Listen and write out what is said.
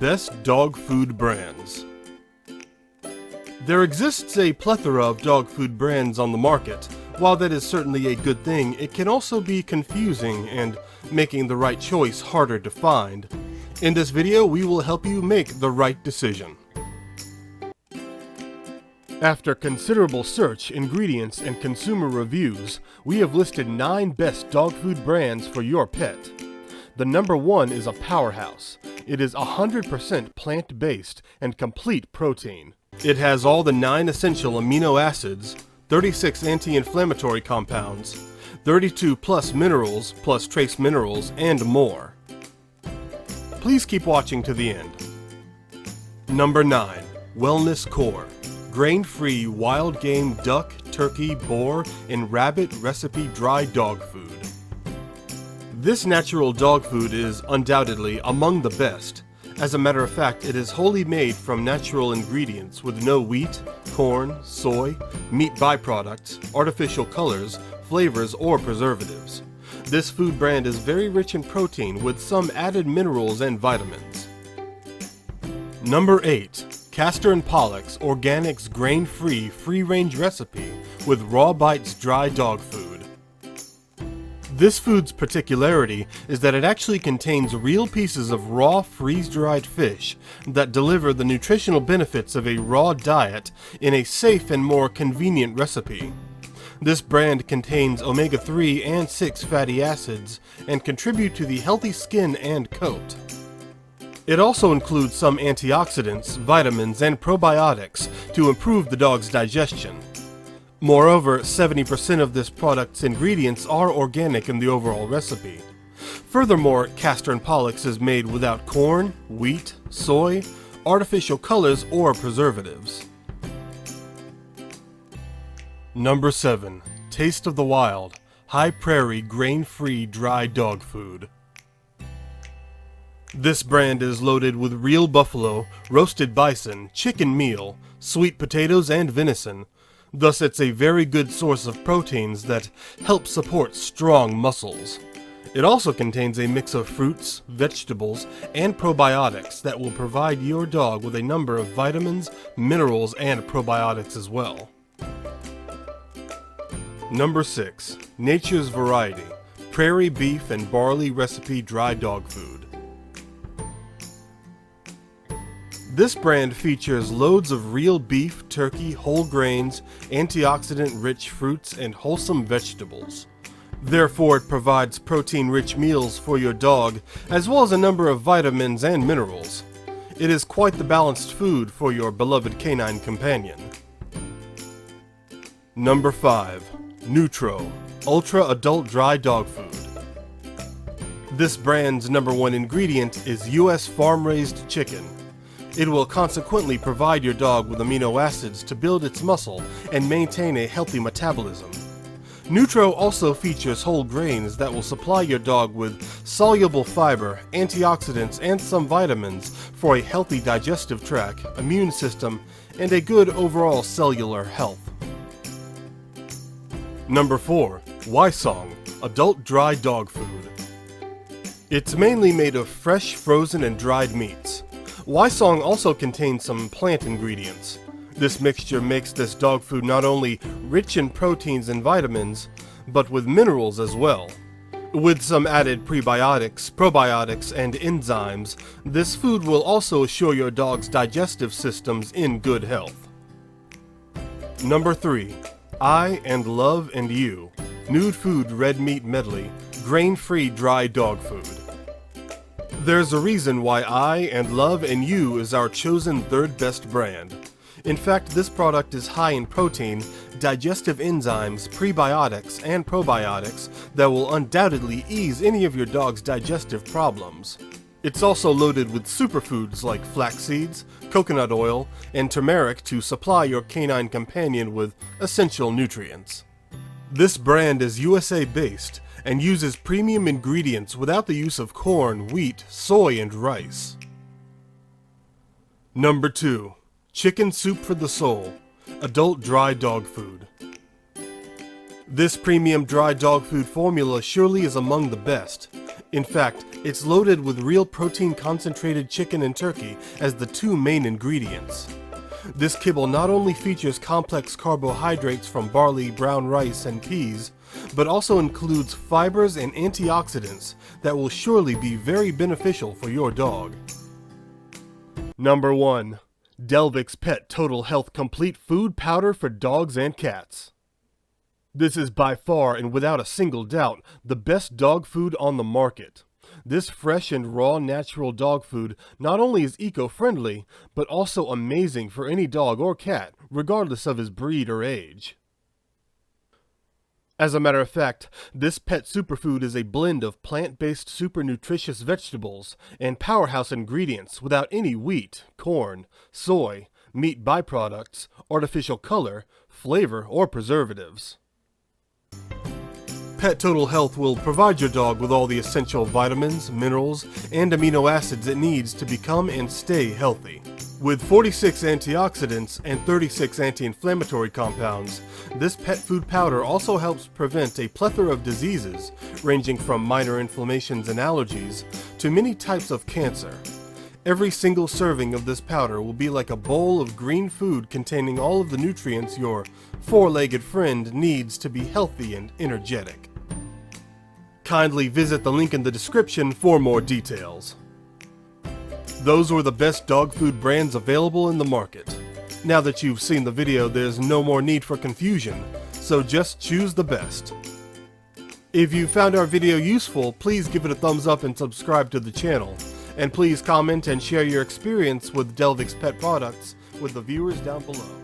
Best Dog Food Brands. There exists a plethora of dog food brands on the market. While that is certainly a good thing, it can also be confusing and making the right choice harder to find. In this video, we will help you make the right decision. After considerable search, ingredients, and consumer reviews, we have listed 9 best dog food brands for your pet. The number 1 is a powerhouse. It is 100% plant-based and complete protein. It has all the 9 essential amino acids, 36 anti-inflammatory compounds, 32 plus minerals plus trace minerals, and more. Please keep watching to the end. Number 9. Wellness Core. Grain-free wild game duck, turkey, boar, and rabbit recipe dry dog food. This natural dog food is undoubtedly among the best. As a matter of fact, it is wholly made from natural ingredients with no wheat, corn, soy, meat byproducts, artificial colors, flavors, or preservatives. This food brand is very rich in protein with some added minerals and vitamins. Number 8. Castor and Pollux Organix grain-free free-range recipe with Raw Bites dry dog food. This food's particularity is that it actually contains real pieces of raw freeze-dried fish that deliver the nutritional benefits of a raw diet in a safe and more convenient recipe. This brand contains omega-3 and 6 fatty acids and contribute to the healthy skin and coat. It also includes some antioxidants, vitamins, and probiotics to improve the dog's digestion. Moreover, 70% of this product's ingredients are organic in the overall recipe. Furthermore, Castor and Pollux is made without corn, wheat, soy, artificial colors, or preservatives. Number 7. Taste of the Wild High Prairie Grain-Free Dry Dog Food. This brand is loaded with real buffalo, roasted bison, chicken meal, sweet potatoes, and venison. Thus, it's a very good source of proteins that help support strong muscles. It also contains a mix of fruits, vegetables, and probiotics that will provide your dog with a number of vitamins, minerals, and probiotics as well. Number 6. Nature's Variety Prairie Beef and Barley Recipe Dry Dog Food. This brand features loads of real beef, turkey, whole grains, antioxidant-rich fruits, and wholesome vegetables. Therefore, it provides protein-rich meals for your dog, as well as a number of vitamins and minerals. It is quite the balanced food for your beloved canine companion. Number 5. Nutro Ultra Adult Dry Dog Food. This brand's number 1 ingredient is U.S. farm-raised chicken. It will consequently provide your dog with amino acids to build its muscle and maintain a healthy metabolism. Nutro also features whole grains that will supply your dog with soluble fiber, antioxidants, and some vitamins for a healthy digestive tract, immune system, and a good overall cellular health. Number 4. Ysong Adult Dry Dog Food. It's mainly made of fresh, frozen, and dried meats. Ysong also contains some plant ingredients. This mixture makes this dog food not only rich in proteins and vitamins, but with minerals as well. With some added prebiotics, probiotics, and enzymes, this food will also assure your dog's digestive systems in good health. Number 3. I and Love and You Nude Food Red Meat Medley Grain-Free Dry Dog Food. There's a reason why I and Love and You is our chosen 3rd best brand. In fact, this product is high in protein, digestive enzymes, prebiotics, and probiotics that will undoubtedly ease any of your dog's digestive problems. It's also loaded with superfoods like flax seeds, coconut oil, and turmeric to supply your canine companion with essential nutrients. This brand is USA-based and uses premium ingredients without the use of corn, wheat, soy, and rice. Number 2. Chicken Soup for the Soul Adult Dry Dog Food. This premium dry dog food formula surely is among the best. In fact, It's loaded with real protein concentrated chicken and turkey as the two main ingredients. This kibble not only features complex carbohydrates from barley, brown rice, and peas, but also includes fibers and antioxidants that will surely be very beneficial for your dog. Number 1. Delviks Pet Total Health Complete Food Powder for Dogs and Cats. This is by far and without a single doubt the best dog food on the market. This fresh and raw natural dog food not only is eco-friendly, but also amazing for any dog or cat, regardless of his breed or age. As a matter of fact, this pet superfood is a blend of plant-based super nutritious vegetables and powerhouse ingredients without any wheat, corn, soy, meat byproducts, artificial color, flavor, or preservatives. Pet Total Health will provide your dog with all the essential vitamins, minerals, and amino acids it needs to become and stay healthy. With 46 antioxidants and 36 anti-inflammatory compounds, this pet food powder also helps prevent a plethora of diseases, ranging from minor inflammations and allergies to many types of cancer. Every single serving of this powder will be like a bowl of green food containing all of the nutrients your four-legged friend needs to be healthy and energetic. Kindly visit the link in the description for more details. Those were the best dog food brands available in the market. Now that you've seen the video, there's no more need for confusion, so just choose the best. If you found our video useful, please give it a thumbs up and subscribe to the channel. And please comment and share your experience with Delviks pet products with the viewers down below.